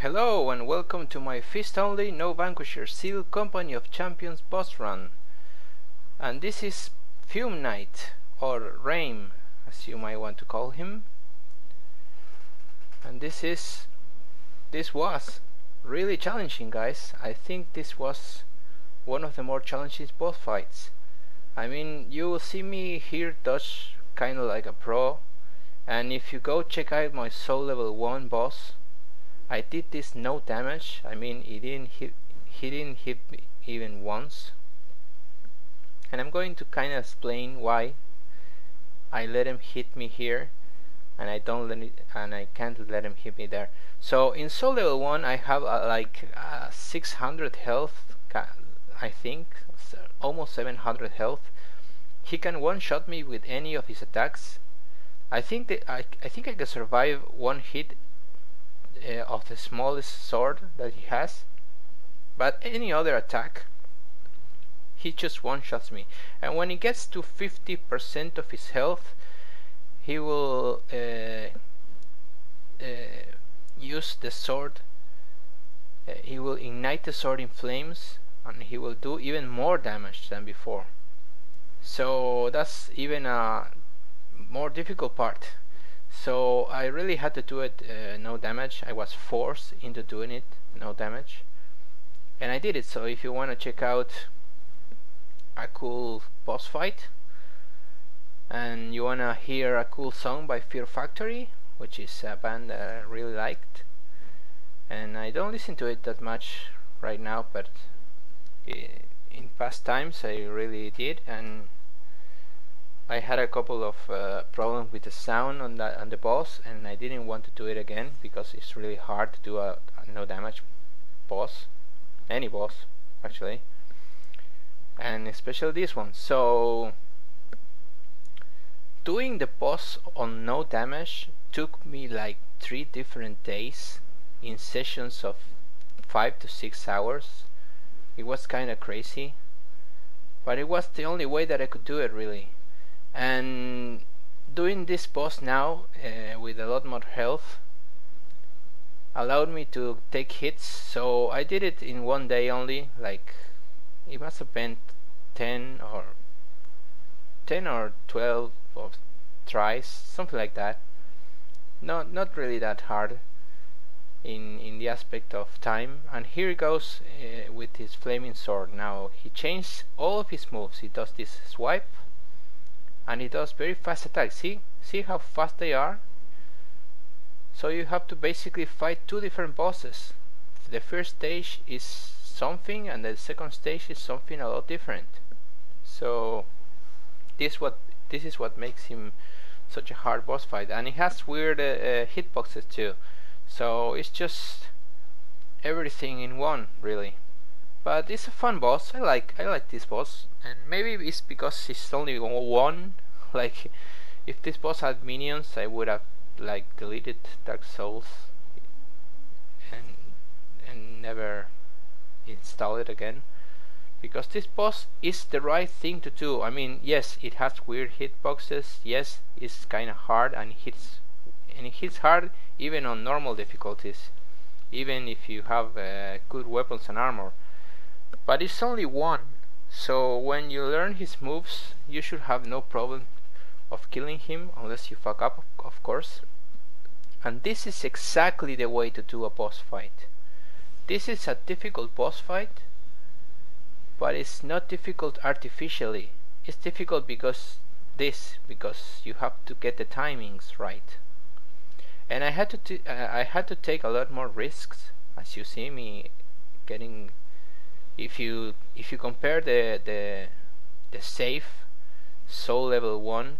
Hello and welcome to my Fist Only No Vanquisher Seal Company of Champions boss run. And this is Fume Night, or Raim as you might want to call him. And this was really challenging, guys. I think this was one of the more challenging boss fights. I mean, you will see me here dodge kinda like a pro, and if you go check out my soul level 1 boss, I did this no damage. I mean, he didn't hit me even once. And I'm going to kind of explain why I let him hit me here, and I can't let him hit me there. So in soul level 1, I have like 600 health, I think, almost 700 health. He can one-shot me with any of his attacks. I think I can survive one hit of the smallest sword that he has, but any other attack he just one-shots me. And when he gets to 50% of his health, he will use the sword, he will ignite the sword in flames, and he will do even more damage than before. So that's even a more difficult part. So I really had to do it no damage. I was forced into doing it no damage, and I did it. So if you want to check out a cool boss fight and you want to hear a cool song by Fear Factory, which is a band that I really liked, and I don't listen to it that much right now, but in past times I really did, and I had a couple of problems with the sound on the boss, and I didn't want to do it again because it's really hard to do a no damage boss, any boss actually, and especially this one. So doing the boss on no damage took me like 3 different days in sessions of 5 to 6 hours. It was kinda crazy, but it was the only way that I could do it, really. And doing this boss now with a lot more health allowed me to take hits. So I did it in one day only. Like, it must have been 10 or 12 of tries, something like that. Not really that hard in the aspect of time. And here he goes with his flaming sword. Now he changed all of his moves. He does this swipe, and he does very fast attacks. See how fast they are? So you have to basically fight 2 different bosses. The first stage is something, and the second stage is something a lot different. So this is what makes him such a hard boss fight. And it has weird hitboxes too. So it's just everything in one, really. But it's a fun boss. I like this boss, and maybe it's because it's only one. Like, if this boss had minions, I would have like deleted Dark Souls and never install it again, because this boss is the right thing to do. I mean, yes, it has weird hitboxes. Yes, it's kind of hard, and it hits hard even on normal difficulties, even if you have good weapons and armor. But it's only one, so when you learn his moves, you should have no problem of killing him, unless you fuck up, of course. And this is exactly the way to do a boss fight. This is a difficult boss fight, but it's not difficult artificially. It's difficult because you have to get the timings right. And I had to take a lot more risks, as you see me getting. If you compare the safe soul level 1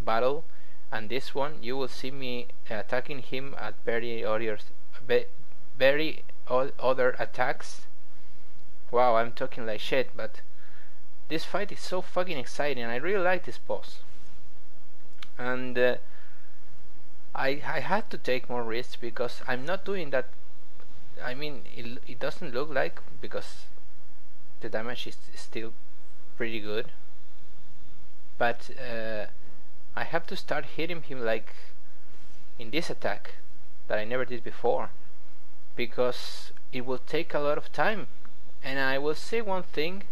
battle and this one, you will see me attacking him at very other attacks. Wow, I'm talking like shit, but this fight is so fucking exciting. I really like this boss, and I had to take more risks because I'm not doing that. I mean, it doesn't look like, because the damage is still pretty good, but I have to start hitting him like in this attack that I never did before. because it will take a lot of time. And I will say one thing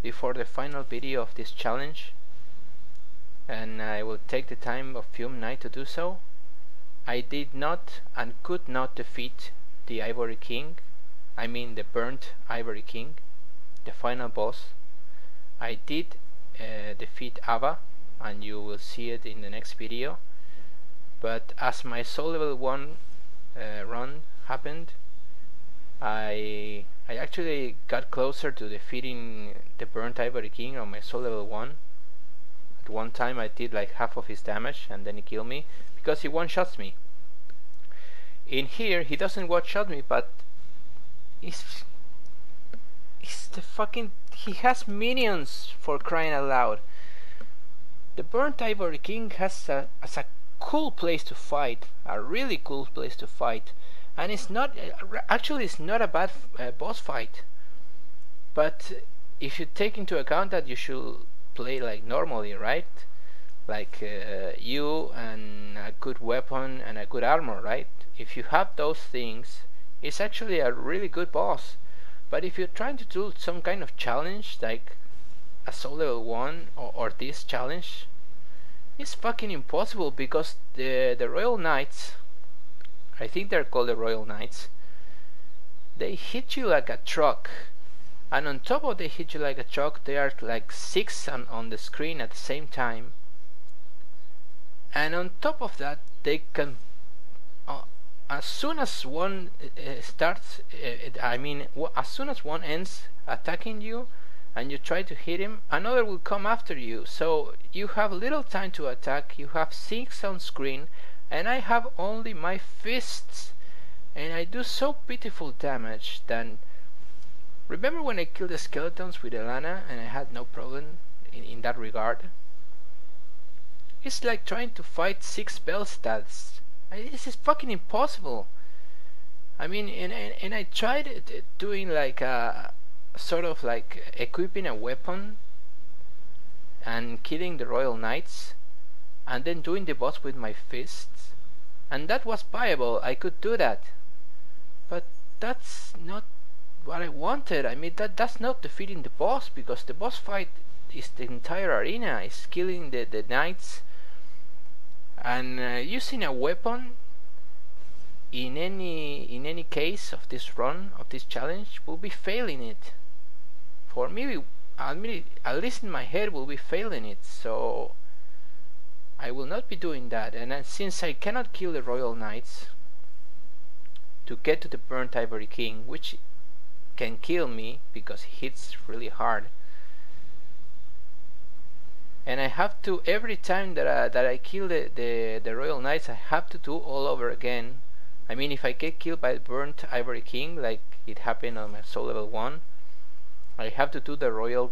before the final video of this challenge, and I will take the time of Fume night to do so. I did not and could not defeat the Ivory King, I mean the burnt Ivory King, the final boss. I did defeat Ava, and you will see it in the next video, but as my soul level 1 run happened, I actually got closer to defeating the burnt Ivory King on my soul level 1. At one time I did like half of his damage and then he killed me because he one-shots me. In here he doesn't one-shot me, but he's the fucking, he has minions, for crying out loud. The burnt Ivory King has a cool place to fight, a really cool place to fight, and it's not actually it's not a bad boss fight. But if you take into account that you should play like normally, right? Like you and a good weapon and a good armor, right? If you have those things, it's actually a really good boss. But if you're trying to do some kind of challenge like a soul level 1 or this challenge, it's fucking impossible, because the Royal Knights, I think they're called the Royal Knights, they hit you like a truck. And on top of they hit you like a truck, there are like 6 on the screen at the same time. And on top of that, they can, as soon as one starts, as soon as one ends attacking you and you try to hit him, another will come after you. So you have little time to attack, you have 6 on screen, and I have only my fists, and I do so pitiful damage that... Remember when I killed the skeletons with Elana and I had no problem in that regard? It's like trying to fight 6 spell stats. This is fucking impossible. I mean, and I tried doing like a sort of like equipping a weapon and killing the Royal Knights and then doing the boss with my fists, and that was viable. I could do that, but that's not what I wanted. I mean, that's not defeating the boss, because the boss fight is the entire arena, is killing the knights, and using a weapon in any case of this run, of this challenge, will be failing it. For me, at least in my head, will be failing it. So I will not be doing that. And since I cannot kill the Royal Knights to get to the burnt Ivory King, which can kill me because he hits really hard, and I have to, every time that I kill the Royal Knights, I have to do all over again. I mean, if I get killed by the burnt Ivory King, like it happened on my soul level 1, I have to do the Royal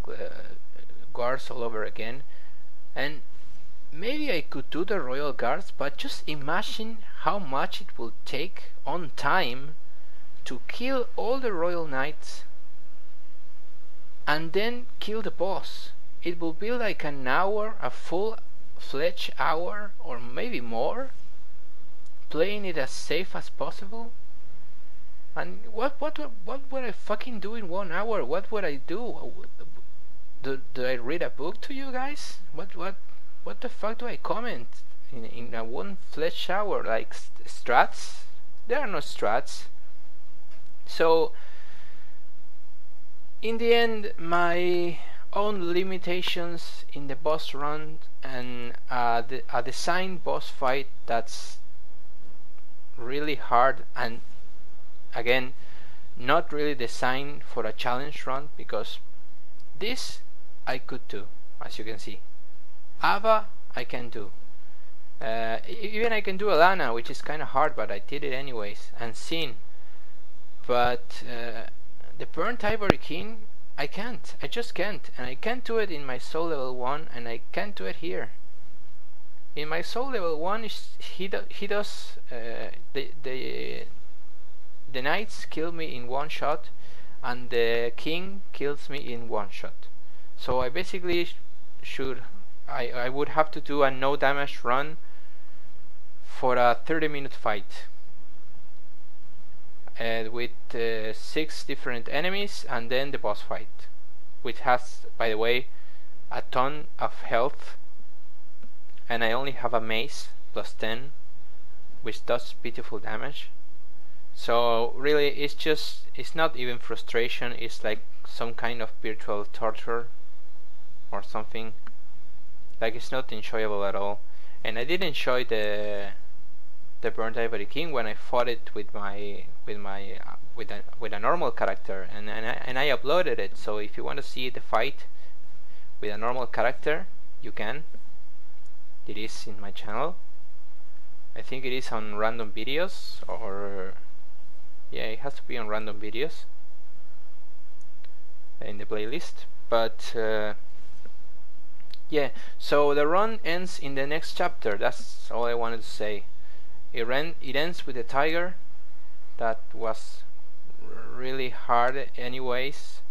Guards all over again. And maybe I could do the Royal Guards, but just imagine how much it will take on time to kill all the Royal Knights and then kill the boss. It will be like an hour, a full-fledged hour, or maybe more, playing it as safe as possible. And what would I fucking do in 1 hour? What would I do? Do I read a book to you guys? What the fuck do I comment in a one-fledged hour? Like strats? There are no strats. So in the end, my own limitations in the boss run and a designed boss fight that's really hard, and again not really designed for a challenge run, because this I could do, as you can see. Ava I can do, even I can do Elana, which is kinda hard, but I did it anyways, and Sin. But the burnt Ivory King, I can't. I just can't. And I can't do it in my soul level 1, and I can't do it here. In my soul level 1, he does the knights kill me in 1 shot, and the king kills me in 1 shot. So I basically I would have to do a no damage run for a 30-minute fight. with 6 different enemies, and then the boss fight, which has, by the way, a ton of health, and I only have a mace plus 10, which does beautiful damage. So really it's not even frustration, it's like some kind of virtual torture or something. Like, it's not enjoyable at all. And I did enjoy the Burnt Ivory King when I fought it with a normal character, and I uploaded it. So if you want to see the fight with a normal character, you can. It is in my channel. I think it is on random videos, or yeah, it has to be on random videos in the playlist. But yeah, so the run ends in the next chapter. That's all I wanted to say. It ends with a tiger that was really hard anyways,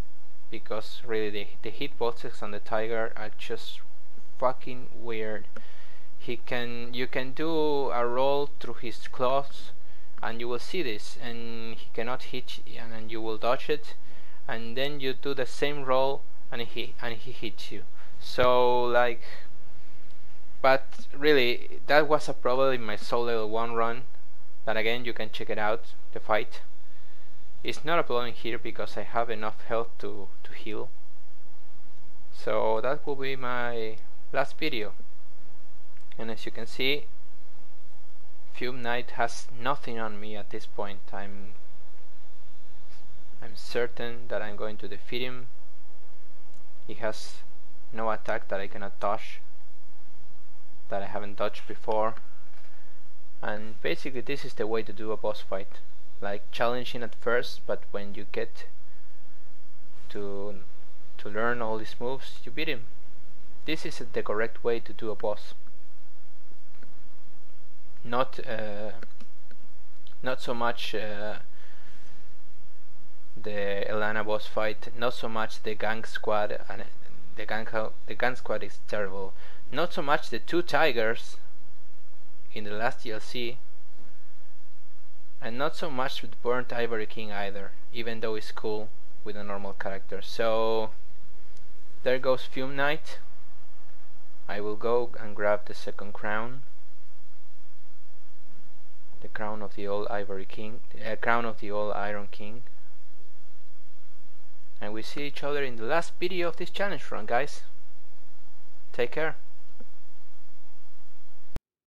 because really the hitboxes on the tiger are just fucking weird. You can do a roll through his claws and you will see this, and he cannot hit you, and you will dodge it, and then you do the same roll and he hits you. So like, but really that was a problem in my Soul Level 1 run, that again you can check it out, the fight. It's not a problem here because I have enough health to heal. So that will be my last video. And as you can see, Fume Knight has nothing on me at this point. I'm certain that I'm going to defeat him. He has no attack that I cannot dodge, that I haven't dodged before. And basically this is the way to do a boss fight. Like, challenging at first, but when you get to learn all these moves, you beat him. This is the correct way to do a boss. Not so much the Elana boss fight, not so much the gang squad, and the gang squad is terrible. Not so much the 2 tigers in the last DLC, and not so much with Burnt Ivory King either, even though it's cool with a normal character. So there goes Fume Knight. I will go and grab the second crown, the crown of the old Ivory King, crown of the old Iron King, and we see each other in the last video of this challenge run, guys. Take care.